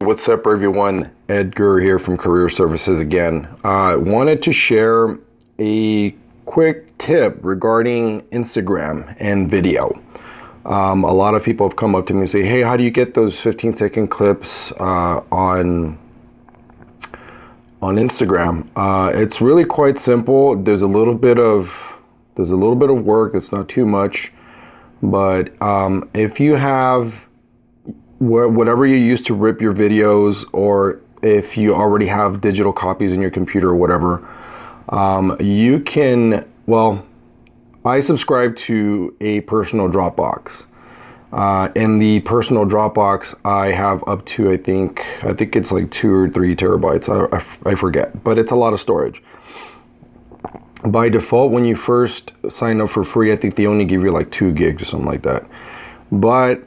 What's up, everyone? Edgar here from Career Services again. Wanted to share a quick tip regarding Instagram and video. A lot of people have come up to me and say, hey, how do you get those 15-second clips on Instagram? It's really quite simple. There's a little bit of work. It's not too much, but if you have whatever you use to rip your videos, or if you already have digital copies in your computer or whatever, you can, I subscribe to a personal Dropbox. In the personal Dropbox, I have up to, I think it's like 2 or 3 terabytes. I forget, but it's a lot of storage. By default, when you first sign up for free, I think they only give you like 2 gigs or something like that. But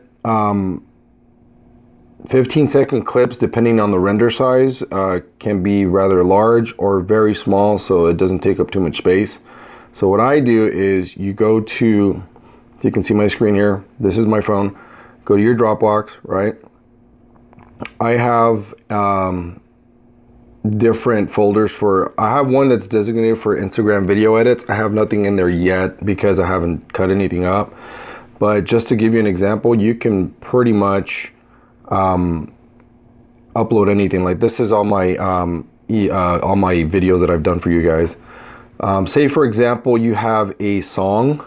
15-second clips, depending on the render size, can be rather large or very small, so it doesn't take up too much space. So what I do is you go to, if you can see my screen here, this is my phone. Go to your Dropbox, right? I have different folders I have one that's designated for Instagram video edits. I have nothing in there yet because I haven't cut anything up. But just to give you an example, you can pretty much upload anything. Like this is all my videos that I've done for you guys. Say for example, you have a song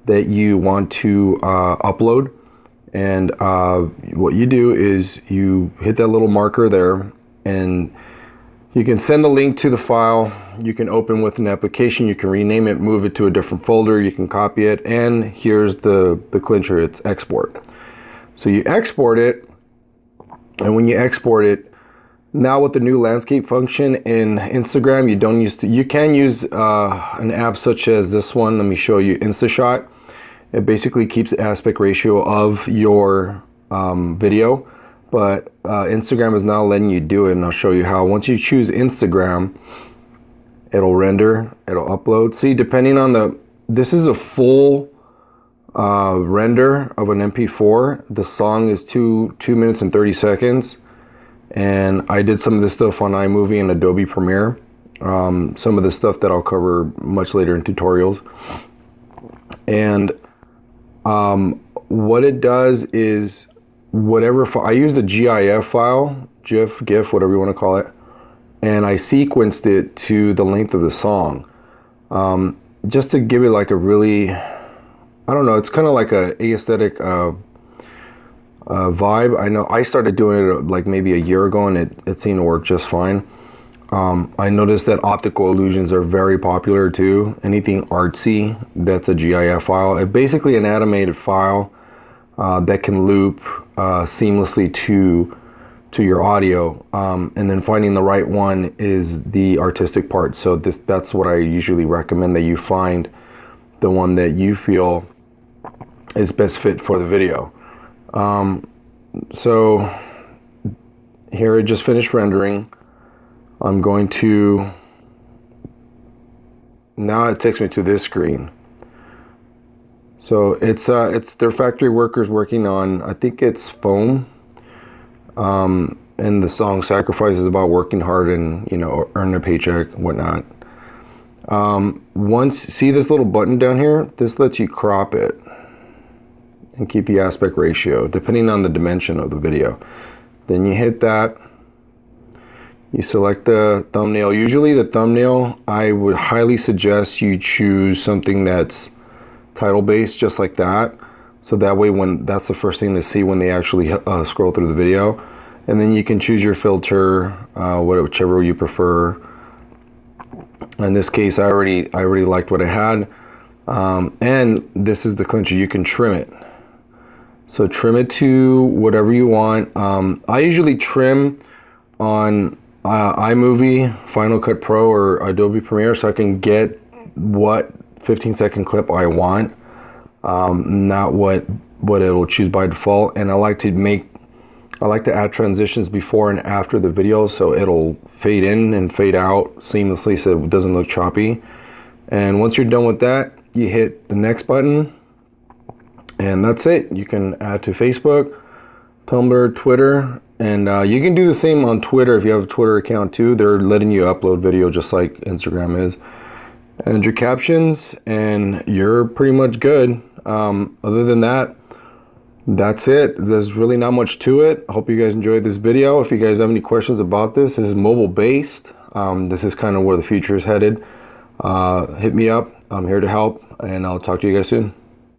that you want to upload, and what you do is you hit that little marker there, and you can send the link to the file. You can open with an application. You can rename it, move it to a different folder. You can copy it, and here's the clincher. It's export. So you export it. And when you export it, now with the new landscape function in Instagram, you can use an app such as this one. Let me show you, InstaShot. It basically keeps the aspect ratio of your video, but Instagram is now letting you do it, and I'll show you how. Once you choose Instagram, it'll render, it'll upload. See, depending on this is a full render of an MP4. The song is 2 minutes and 30 seconds, and I did some of this stuff on iMovie and Adobe Premiere. Some of the stuff that I'll cover much later in tutorials. And what it does is I used a GIF file, GIF, whatever you want to call it, and I sequenced it to the length of the song, just to give it like a really, I don't know, it's kind of like a aesthetic vibe. I know I started doing it like maybe a year ago, and it seemed to work just fine. I noticed that optical illusions are very popular too. Anything artsy, that's a GIF file. It's basically an animated file that can loop seamlessly to your audio, and then finding the right one is the artistic part. So that's what I usually recommend, that you find the one that you feel is best fit for the video. So here it just finished rendering. I'm going to, now it takes me to this screen. So it's their factory workers working on, I think it's Foam. And the song Sacrifice is about working hard and, earn a paycheck, whatnot. See this little button down here? This lets you crop it and keep the aspect ratio depending on the dimension of the video. Then you hit that. You select the thumbnail. Usually the thumbnail, I would highly suggest you choose something that's title based, just like that. So that way, that's the first thing they see when they actually scroll through the video. And then you can choose your filter, whichever you prefer. In this case, I already liked what I had, and this is the clincher. You can trim it. So trim it to whatever you want. I usually trim on iMovie, Final Cut Pro, or Adobe Premiere, so I can get what 15-second clip I want, not what it'll choose by default. And I like to add transitions before and after the video, so it'll fade in and fade out seamlessly so it doesn't look choppy. And once you're done with that, you hit the next button, and that's it. You can add to Facebook, Tumblr, Twitter, And you can do the same on Twitter if you have a Twitter account too. They're letting you upload video just like Instagram is. And your captions, and you're pretty much good. Other than that, that's it. There's really not much to it. I hope you guys enjoyed this video. If you guys have any questions about this is mobile based. This is kind of where the future is headed. Hit me up. I'm here to help, and I'll talk to you guys soon.